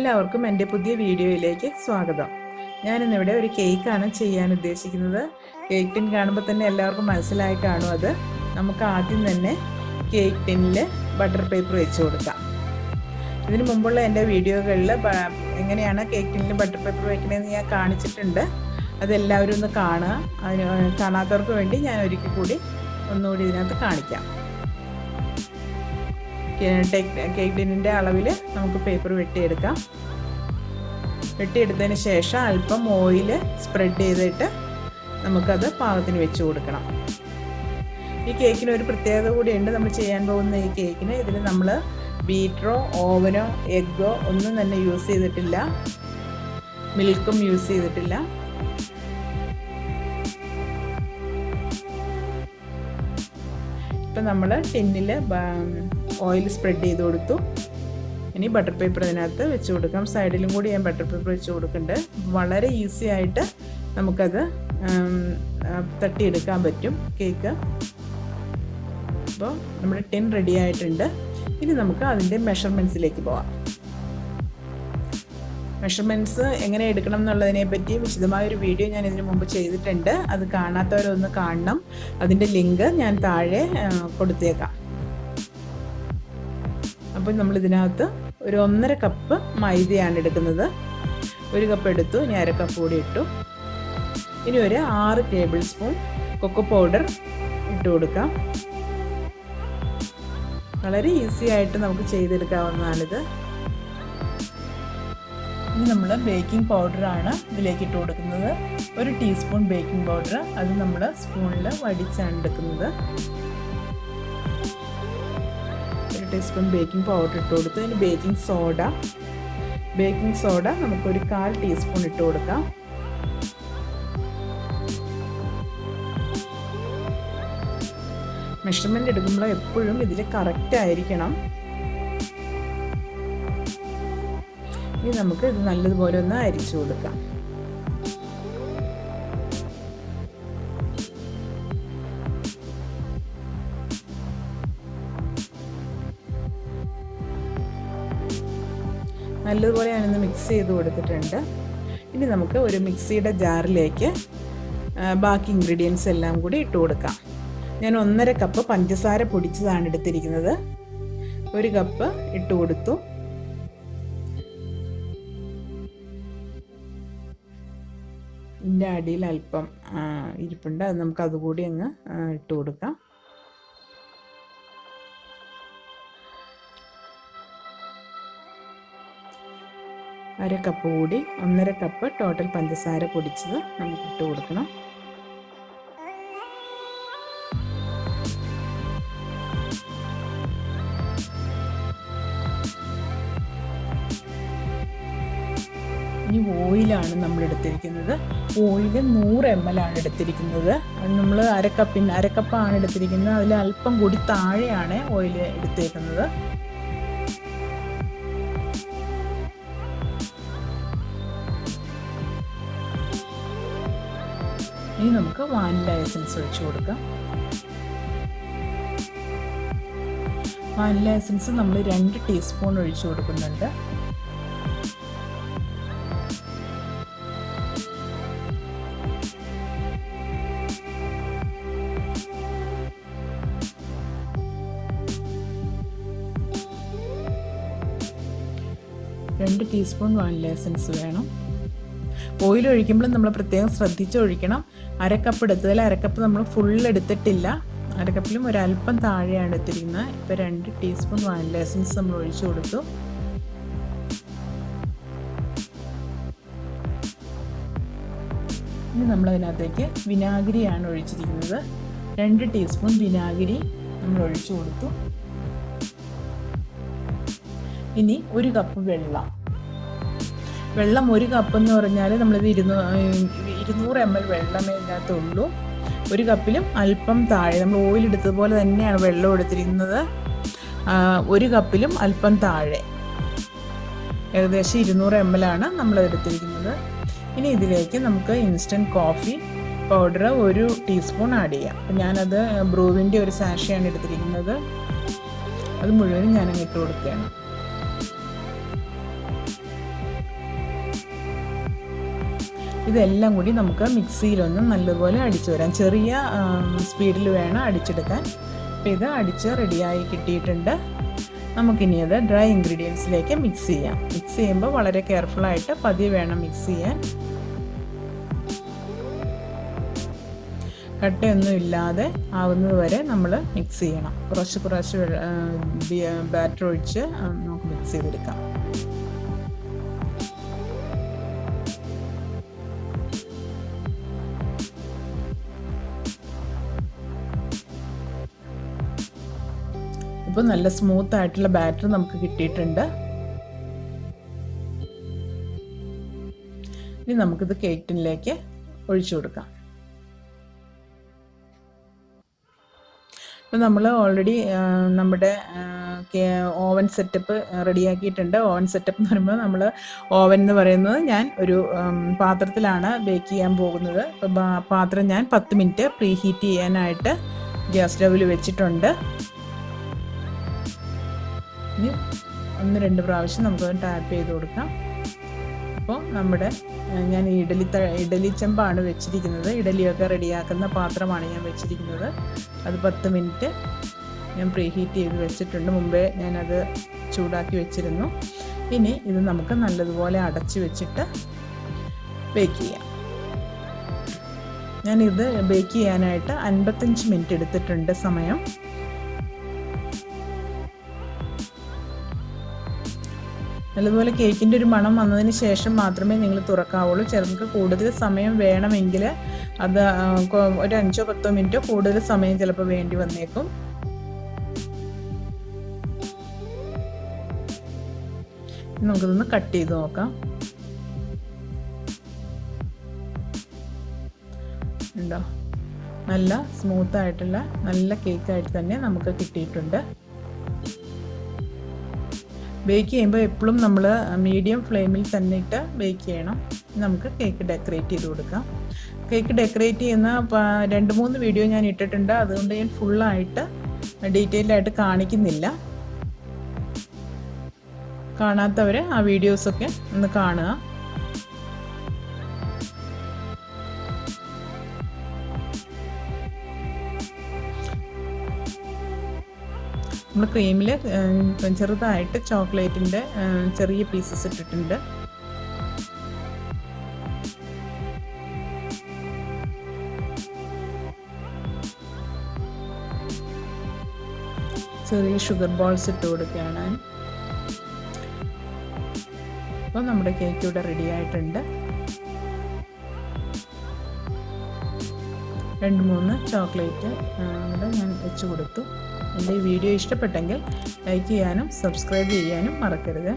എല്ലാവർക്കും എൻ്റെ പുതിയ വീഡിയോയിലേക്ക് സ്വാഗതം. ഞാനിന്നിവിടെ ഒരു കേക്കാണ് ചെയ്യാൻ ഉദ്ദേശിക്കുന്നത്. കേക്ക് ടിൻ കാണുമ്പോൾ തന്നെ എല്ലാവർക്കും മനസ്സിലായി കാണും. അത് നമുക്ക് ആദ്യം തന്നെ കേക്ക് ടിന്നിൽ ബട്ടർ പേപ്പർ വെച്ച് കൊടുക്കാം. ഇതിനു മുമ്പുള്ള എൻ്റെ വീഡിയോകളിൽ എങ്ങനെയാണ് കേക്ക് ടിന്നിൽ ബട്ടർ പേപ്പർ വയ്ക്കണമെന്ന് ഞാൻ കാണിച്ചിട്ടുണ്ട്. അതെല്ലാവരും ഒന്ന് കാണുക. അതിന് കാണാത്തവർക്ക് വേണ്ടി ഞാൻ ഒരിക്കൽ കൂടി ഒന്നുകൂടി ഇതിനകത്ത് കാണിക്കാം. കേക്ക് ടിന്നിൻ്റെ അളവിൽ നമുക്ക് പേപ്പർ വെട്ടിയെടുക്കാം. വെട്ടിയെടുത്തതിന് ശേഷം അല്പം ഓയിൽ സ്പ്രെഡ് ചെയ്തിട്ട് നമുക്കത് പാകത്തിന് വെച്ച് കൊടുക്കണം. ഈ കേക്കിന് ഒരു പ്രത്യേകത കൂടിയുണ്ട്. നമ്മൾ ചെയ്യാൻ പോകുന്ന ഈ കേക്കിന് ഇതിൽ നമ്മൾ ബീറ്ററോ ഓവനോ എഗ്ഗോ ഒന്നും തന്നെ യൂസ് ചെയ്തിട്ടില്ല, മിൽക്കും യൂസ് ചെയ്തിട്ടില്ല. ഇപ്പം നമ്മൾ ടിന്നിൽ ഓയിൽ സ്പ്രെഡ് ചെയ്ത് കൊടുത്തു. ഇനി ബട്ടർ പേപ്പർ അതിനകത്ത് വെച്ച് കൊടുക്കാം. സൈഡിലും കൂടി ഞാൻ ബട്ടർ പേപ്പർ വെച്ച് കൊടുക്കുന്നുണ്ട്. വളരെ ഈസി ആയിട്ട് നമുക്കത് തട്ടിയെടുക്കാൻ പറ്റും കേക്ക്. അപ്പോൾ നമ്മുടെ ടിൻ റെഡി ആയിട്ടുണ്ട്. ഇനി നമുക്ക് അതിൻ്റെ മെഷർമെൻറ്റ്സിലേക്ക് പോകാം. മെഷർമെൻറ്റ്സ് എങ്ങനെ എടുക്കണം എന്നുള്ളതിനെ പറ്റി വിശദമായൊരു വീഡിയോ ഞാൻ ഇതിനു മുമ്പ് ചെയ്തിട്ടുണ്ട്. അത് കാണാത്തവരൊന്ന് കാണണം. അതിൻ്റെ ലിങ്ക് ഞാൻ താഴെ കൊടുത്തേക്കാം. അപ്പോൾ നമ്മളിതിനകത്ത് ഒരു 1.5 കപ്പ് മൈദയാണ് എടുക്കുന്നത്. 1 കപ്പ് എടുത്തു, ഇനി 1/2 കപ്പ് കൂടി ഇട്ടു. ഇനി ഒരു 6 ടേബിൾ സ്പൂൺ കൊക്കോ പൗഡർ ഇട്ട് കൊടുക്കാം. വളരെ ഈസി ആയിട്ട് നമുക്ക് ചെയ്തെടുക്കാവുന്നതാണിത്. ഇനി നമ്മൾ ബേക്കിംഗ് പൗഡറാണ് ഇതിലേക്ക് ഇട്ട് കൊടുക്കുന്നത്. 1 ടീസ്പൂൺ ബേക്കിംഗ് പൗഡർ, അത് നമ്മൾ സ്പൂണിൽ വടിച്ചാണ് എടുക്കുന്നത്. 1 ടീസ്പൂൺ ബേക്കിംഗ് പൗഡർ ഇട്ട് കൊടുത്തു. ഇനി ബേക്കിംഗ് സോഡ നമുക്കൊരു 1/4 ടീസ്പൂൺ ഇട്ട് കൊടുക്കാം. മെഷർമെൻറ്റ് എടുക്കുമ്പോൾ എപ്പോഴും ഇതിൽ കറക്റ്റ് ആയിരിക്കണം. ഇനി നമുക്ക് ഇത് നല്ലതുപോലെ ഒന്ന് അരിച്ചു കൊടുക്കാം. നല്ലതുപോലെ ഞാനൊന്ന് മിക്സ് ചെയ്ത് കൊടുത്തിട്ടുണ്ട്. ഇനി നമുക്ക് ഒരു മിക്സിയുടെ ജാറിലേക്ക് ബാക്കി ഇൻഗ്രീഡിയൻസ് എല്ലാം കൂടി ഇട്ട് കൊടുക്കാം. ഞാൻ 1.5 കപ്പ് പഞ്ചസാര പൊടിച്ചതാണ് എടുത്തിരിക്കുന്നത്. 1 കപ്പ് ഇട്ട് കൊടുത്തു. ഇതിൻ്റെ അടിയിൽ അല്പം ഇരിപ്പുണ്ട്, അത് നമുക്ക് അതുകൂടി അങ്ങ് ഇട്ട് കൊടുക്കാം. അര കപ്പ് കൂടി, 1.5 കപ്പ് ടോട്ടൽ പഞ്ചസാര പൊടിച്ചത് നമുക്ക് ഇട്ട് കൊടുക്കണം. ഇനി ഓയിലാണ് നമ്മൾ എടുത്തിരിക്കുന്നത്. ഓയിൽ 100 ml ആണ് എടുത്തിരിക്കുന്നത്. നമ്മൾ അര കപ്പാണ് എടുത്തിരിക്കുന്നത്. അതിൽ അല്പം കൂടി താഴെയാണ് ഓയിൽ എടുത്തേക്കുന്നത്. ഇനി നമുക്ക് വാനില എസൻസ് ഒഴിച്ചു കൊടുക്കാം. വാനില എസൻസ് നമ്മൾ 2 ടീസ്പൂൺ ഒഴിച്ചു കൊടുക്കുന്നുണ്ട്. രണ്ട് ടീസ്പൂൺ വാനില എസൻസ് വേണം. ഓയിൽ ഒഴിക്കുമ്പോൾ നമ്മൾ പ്രത്യേകം ശ്രദ്ധിച്ച് ഒഴിക്കണം. 1/2 കപ്പ് എടുത്തതിൽ 1/2 കപ്പ് നമ്മൾ ഫുൾ എടുത്തിട്ടില്ല. 1/2 കപ്പിലും ഒരല്പം താഴെയാണ് എടുത്തിരിക്കുന്നത്. ഇപ്പോൾ 2 ടീസ്പൂൺ വാനില എസൻസ് നമ്മൾ ഒഴിച്ചു കൊടുത്തു. ഇനി നമ്മളതിനകത്തേക്ക് വിനാഗിരിയാണ് ഒഴിച്ചിരിക്കുന്നത്. 2 ടീസ്പൂൺ വിനാഗിരി നമ്മൾ ഒഴിച്ചു കൊടുത്തു. ഇനി 1 കപ്പ് വെള്ളം. 1 കപ്പ് എന്ന് പറഞ്ഞാൽ നമ്മളിത് 200 ml വെള്ളമേ ഇതിനകത്തുള്ളൂ. 1 കപ്പിലും അല്പം താഴെ, നമ്മൾ ഓയിൽ എടുത്തതുപോലെ തന്നെയാണ് വെള്ളം എടുത്തിരിക്കുന്നത്. 1 കപ്പിലും അല്പം താഴെ, ഏകദേശം 200 ml ആണ് നമ്മൾ എടുത്തിരിക്കുന്നത്. ഇനി ഇതിലേക്ക് നമുക്ക് instant coffee powder 1 teaspoon add ചെയ്യാം. അപ്പം ഞാനത് ബ്രൂവിൻ്റെ ഒരു സാഷയാണ് എടുത്തിരിക്കുന്നത്. അത് മുഴുവനും ഞാനങ്ങ് ഇട്ട് കൊടുക്കുകയാണ്. ഇതെല്ലാം കൂടി നമുക്ക് മിക്സിയിലൊന്ന് നല്ലപോലെ അടിച്ചു വരാം. ചെറിയ സ്പീഡിൽ വേണം അടിച്ചെടുക്കാൻ. അപ്പോൾ ഇത് അടിച്ച് റെഡിയായി കിട്ടിയിട്ടുണ്ട്. നമുക്കിനി അത് ഡ്രൈ ഇൻഗ്രീഡിയൻസിലേക്ക് മിക്സ് ചെയ്യാം. മിക്സ് ചെയ്യുമ്പോൾ വളരെ കെയർഫുള്ളായിട്ട് പതിയെ വേണം മിക്സ് ചെയ്യാൻ. കട്ടയൊന്നും ഇല്ലാതെ ആവുന്നത് വരെ നമ്മൾ മിക്സ് ചെയ്യണം. കുറച്ച് ബാറ്റർ ഒഴിച്ച് നമുക്ക് മിക്സ് ചെയ്തെടുക്കാം. ഇപ്പോൾ നല്ല സ്മൂത്ത് ആയിട്ടുള്ള ബാറ്റർ നമുക്ക് കിട്ടിയിട്ടുണ്ട്. ഇനി നമുക്കിത് കേക്ക് ടിന്നിലേക്ക് ഒഴിച്ചു കൊടുക്കാം. അപ്പോൾ നമ്മൾ ഓൾറെഡി നമ്മുടെ ഓവൻ സെറ്റപ്പ് റെഡിയാക്കിയിട്ടുണ്ട്. ഓവൻ സെറ്റപ്പ് എന്ന് പറയുമ്പോൾ നമ്മൾ ഓവൻ എന്ന് പറയുന്നത് ഞാൻ ഒരു പാത്രത്തിലാണ് ബേക്ക് ചെയ്യാൻ പോകുന്നത്. അപ്പോൾ പാത്രം ഞാൻ 10 മിനിറ്റ് പ്രീ ഹീറ്റ് ചെയ്യാനായിട്ട് ഗ്യാസ് സ്റ്റൗവിൽ വെച്ചിട്ടുണ്ട്. ഇനി 1-2 പ്രാവശ്യം നമുക്ക് ടാപ്പ് ചെയ്ത് കൊടുക്കാം. അപ്പോൾ നമ്മുടെ ഞാൻ ഇഡലി ചെമ്പാണ് വെച്ചിരിക്കുന്നത്. ഇഡലിയൊക്കെ റെഡിയാക്കുന്ന പാത്രമാണ് ഞാൻ വെച്ചിരിക്കുന്നത്. അത് 10 മിനിറ്റ് ഞാൻ പ്രീ ഹീറ്റ് ചെയ്ത് വെച്ചിട്ടുണ്ട്. മുമ്പേ ഞാനത് ചൂടാക്കി വെച്ചിരുന്നു. ഇനി ഇത് നമുക്ക് നല്ലതുപോലെ അടച്ച് വെച്ചിട്ട് ബേക്ക് ചെയ്യാം. ഞാനിത് ബേക്ക് ചെയ്യാനായിട്ട് 55 മിനിറ്റ് എടുത്തിട്ടുണ്ട് സമയം. നല്ലതുപോലെ കേക്കിൻ്റെ ഒരു മണം വന്നതിന് ശേഷം മാത്രമേ നിങ്ങൾ തുറക്കാവുള്ളൂ. ചിലർക്ക് കൂടുതൽ സമയം വേണമെങ്കിൽ അത് ഒരു 5-10 മിനിറ്റ് കൂടുതൽ സമയം ചിലപ്പോൾ വേണ്ടി വന്നേക്കും. നമുക്കിതൊന്ന് കട്ട് ചെയ്ത് നോക്കാം. ഉണ്ടോ? നല്ല സ്മൂത്തായിട്ടുള്ള നല്ല കേക്കായിട്ട് തന്നെ നമുക്ക് കിട്ടിയിട്ടുണ്ട്. ബേക്ക് ചെയ്യുമ്പോൾ എപ്പോഴും നമ്മൾ മീഡിയം ഫ്ലെയിമിൽ തന്നെ ഇട്ട് ബേക്ക് ചെയ്യണം. നമുക്ക് കേക്ക് ഡെക്കറേറ്റ് ചെയ്ത് കൊടുക്കാം. കേക്ക് ഡെക്കറേറ്റ് ചെയ്യുന്ന 2-3 വീഡിയോ ഞാൻ ഇട്ടിട്ടുണ്ട്. അതുകൊണ്ട് ഞാൻ ഫുള്ളായിട്ട് ഡീറ്റെയിൽഡായിട്ട് കാണിക്കുന്നില്ല. കാണാത്തവർ ആ വീഡിയോസൊക്കെ ഒന്ന് കാണുക. നമ്മൾ ക്രീമിൽ ചെറുതായിട്ട് ചോക്ലേറ്റിൻ്റെ ചെറിയ പീസസ് ഇട്ടിട്ടുണ്ട്. ചെറിയ ഷുഗർ ബോൾസ് ഇട്ട് കൊടുക്കുകയാണ്. അപ്പോൾ നമ്മുടെ കേക്ക് ഇവിടെ റെഡി ആയിട്ടുണ്ട്. 2-3 ചോക്ലേറ്റ് ഇവിടെ ഞാൻ വെച്ച് കൊടുത്തു. എൻ്റെ ഈ വീഡിയോ ഇഷ്ടപ്പെട്ടെങ്കിൽ ലൈക്ക് ചെയ്യാനും സബ്സ്ക്രൈബ് ചെയ്യാനും മറക്കരുത്.